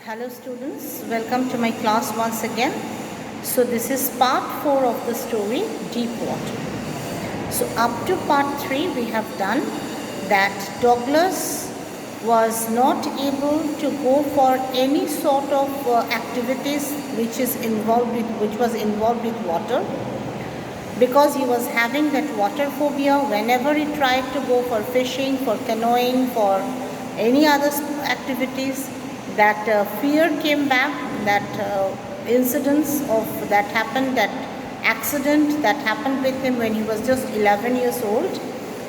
Hello students, welcome to my class once again. So this is part 4 of the story Deep Water. So up to part 3 we have done that Douglas was not able to go for any sort of activities which was involved with water, because he was having that water phobia. Whenever he tried to go for fishing, for canoeing, for any other activities, that fear came back, that incidents of that happened, that accident that happened with him when he was just 11 years old,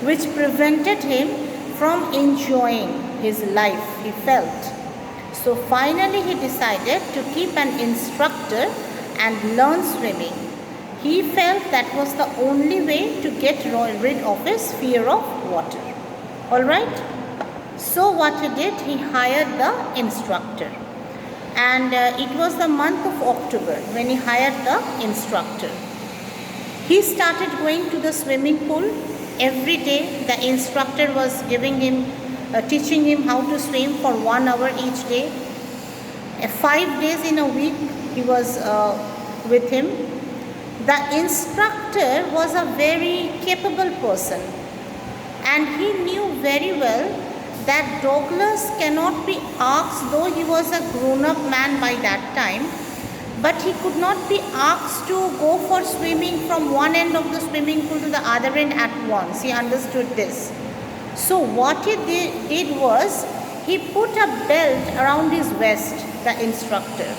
which prevented him from enjoying his life, he felt. So finally he decided to keep an instructor and learn swimming. He felt that was the only way to get rid of his fear of water. Alright? So what he did, he hired the instructor. And it was the month of October when he hired the instructor. He started going to the swimming pool every day. The instructor was teaching him how to swim for 1 hour each day. 5 days in a week he was with him. The instructor was a very capable person, and he knew very well that Douglas cannot be asked, though he was a grown-up man by that time, but he could not be asked to go for swimming from one end of the swimming pool to the other end at once. He understood this. So what he did was, he put a belt around his waist, the instructor.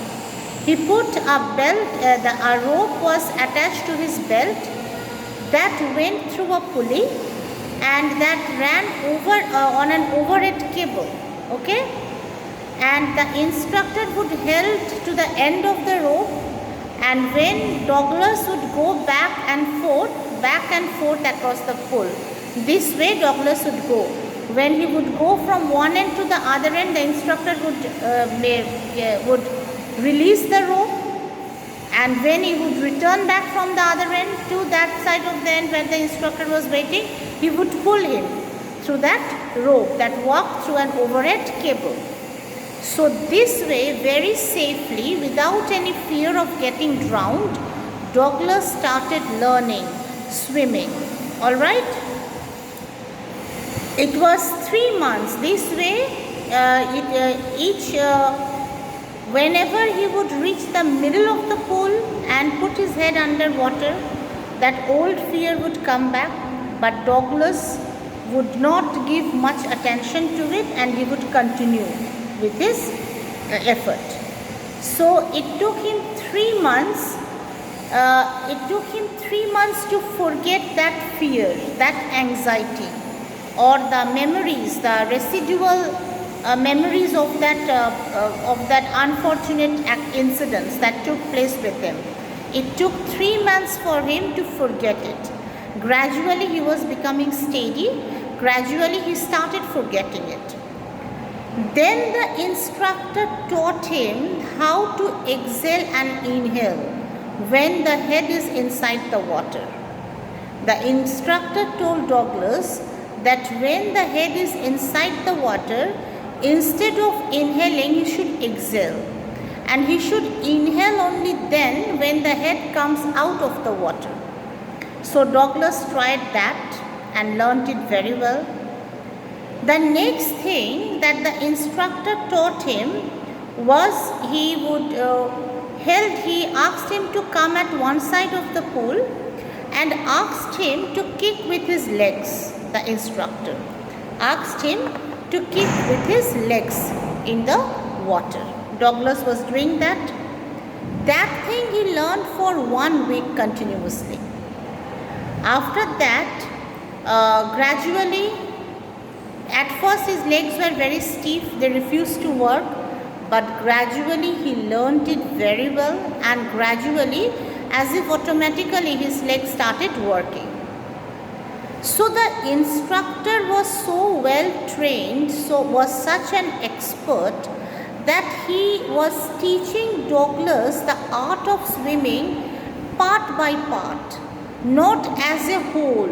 He put a belt, a rope was attached to his belt that went through a pulley and that ran over on an overhead cable, okay? And the instructor would hold to the end of the rope, and when Douglas would go back and forth across the pool, this way Douglas would go. When he would go from one end to the other end, the instructor would release the rope, and when he would return back from the other end to that side of the end where the instructor was waiting, he would pull him through that rope that walked through an overhead cable. So this way, very safely, without any fear of getting drowned, Douglas started learning swimming. Alright? It was 3 months. This way, whenever he would reach the middle of the pool and put his head under water, that old fear would come back, but Douglas would not give much attention to it, and he would continue with his effort. So it took him 3 months. To forget that fear, that anxiety, or the memories, the residual memories of that unfortunate incidents that took place with him. It took 3 months for him to forget it. Gradually he was becoming steady. Gradually he started forgetting it. Then the instructor taught him how to exhale and inhale when the head is inside the water. The instructor told Douglas that when the head is inside the water, instead of inhaling, he should exhale. And he should inhale only then when the head comes out of the water. So Douglas tried that and learnt it very well. The next thing that the instructor taught him was, he asked him to come at one side of the pool and asked him to kick with his legs. The instructor asked him to kick with his legs in the water. Douglas was doing that. That thing he learned for 1 week continuously. After that, gradually, at first his legs were very stiff, they refused to work, but gradually he learned it very well, and gradually, as if automatically, his legs started working. So the instructor was so well trained, was such an expert, that he was teaching Douglas the art of swimming part by part, not as a whole.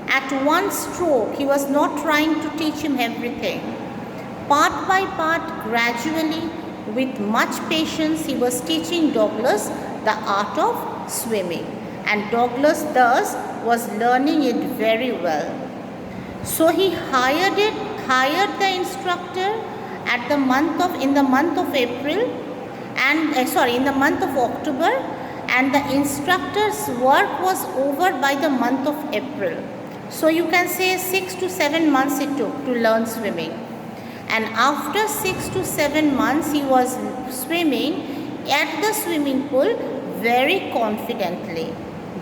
At one stroke, he was not trying to teach him everything. Part by part, gradually, with much patience, he was teaching Douglas the art of swimming. And Douglas thus was learning it very well. So he hired the instructor in the month of April, and in the month of October, and the instructor's work was over by the month of April. So you can say 6 to 7 months it took to learn swimming. And after 6 to 7 months, he was swimming at the swimming pool very confidently,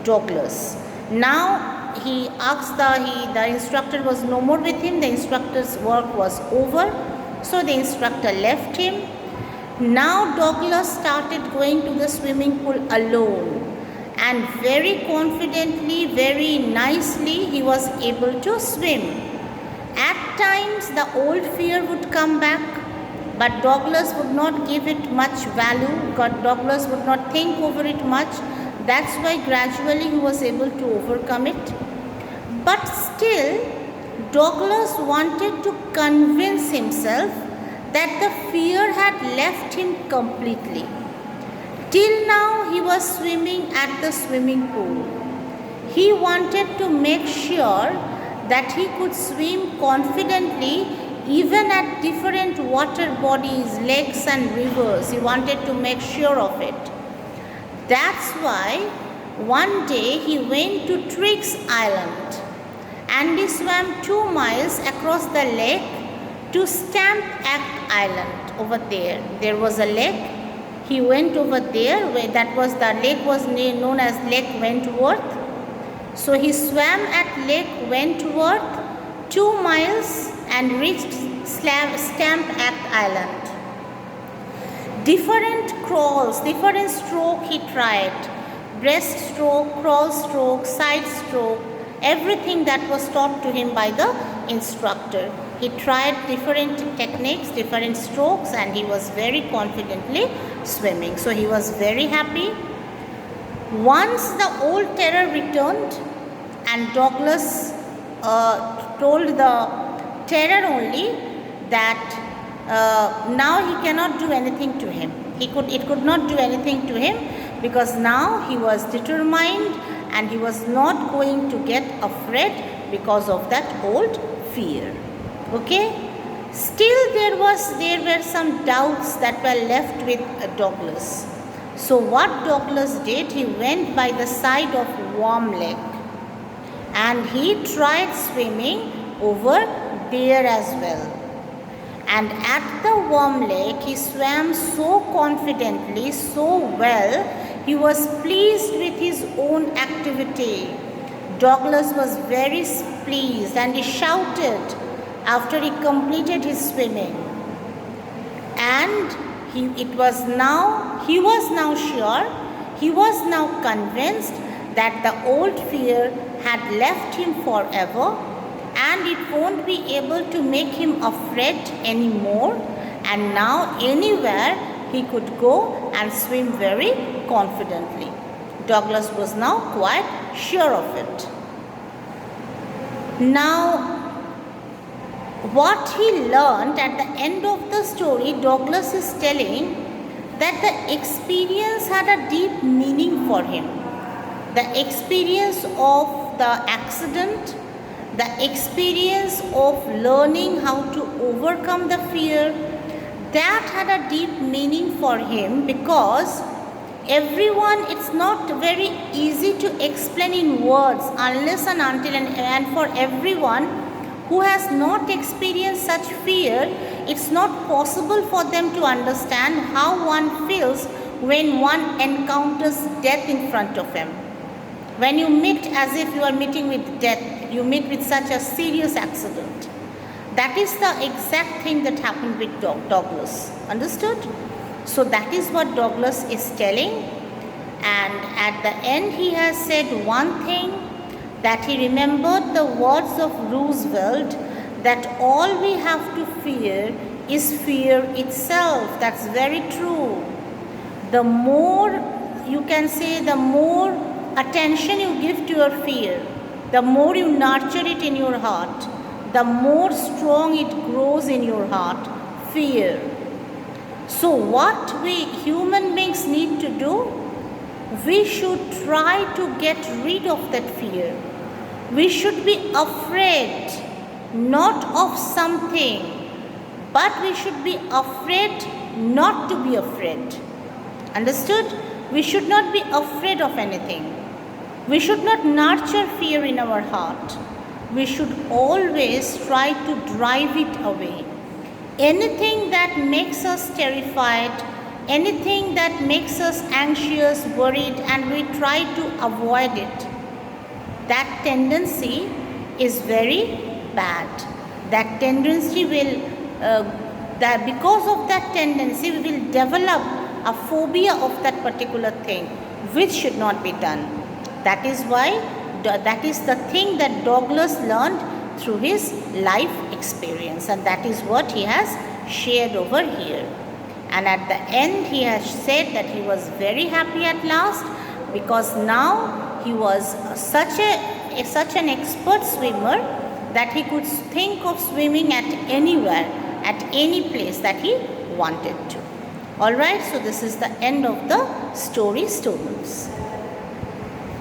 Douglas. Now he asked the instructor was no more with him. The instructor's work was over. So the instructor left him. Now Douglas started going to the swimming pool alone, and very confidently, very nicely he was able to swim. At times the old fear would come back, but Douglas would not give it much value. Douglas would not think over it much. That's why gradually he was able to overcome it. But still, Douglas wanted to convince himself that the fear had left him completely. Till now he was swimming at the swimming pool. He wanted to make sure that he could swim confidently even at different water bodies, lakes and rivers. He wanted to make sure of it. That's why one day he went to Triggs Island and he swam 2 miles across the lake to Stamp Act Island. Over there was a lake. He went over there where the lake was known as Lake Wentworth. So he swam at Lake Wentworth 2 miles and reached Stamp Act Island. Different crawls, different stroke he tried. Breaststroke, crawl stroke, side stroke, everything that was taught to him by the instructor. He tried different techniques, different strokes, and he was very confidently swimming. So he was very happy. Once the old terror returned, and Douglas told the terror only that now he cannot do anything to him. It could not do anything to him, because now he was determined and he was not going to get afraid because of that old fear. Okay? Still there were some doubts that were left with Douglas. So what Douglas did, he went by the side of Warm Lake and he tried swimming over there as well. And at the Warm Lake, he swam so confidently, so well, he was pleased with his own activity. Douglas was very pleased and he shouted after he completed his swimming. And he was now sure, he was now convinced that the old fear had left him forever and it won't be able to make him afraid anymore, and now anywhere he could go and swim very confidently. Douglas was now quite sure of it. Now, what he learned at the end of the story, Douglas is telling that the experience had a deep meaning for him. The experience of the accident, the experience of learning how to overcome the fear, that had a deep meaning for him, because it's not very easy to explain in words unless and until, and for everyone who has not experienced such fear, it's not possible for them to understand how one feels when one encounters death in front of him. When you meet as if you are meeting with death, you meet with such a serious accident. That is the exact thing that happened with Douglas. Understood? So that is what Douglas is telling. And at the end he has said one thing, that he remembered the words of Roosevelt, that all we have to fear is fear itself. That's very true. The more, you can say, the more attention you give to your fear, the more you nurture it in your heart, the more strong it grows in your heart. Fear. So what we human beings need to do, we should try to get rid of that fear. We should be afraid not of something, but we should be afraid not to be afraid. Understood? We should not be afraid of anything. We should not nurture fear in our heart. We should always try to drive it away. Anything that makes us terrified, anything that makes us anxious, worried, and we try to avoid it, that tendency is very bad. That tendency will, that because of that tendency, we will develop a phobia of that particular thing, which should not be done. That is why, that is the thing that Douglas learned through his life experience, and that is what he has shared over here. And at the end, he has said that he was very happy at last, because now he was such an expert swimmer that he could think of swimming at anywhere, at any place that he wanted to. Alright, so this is the end of the story, students.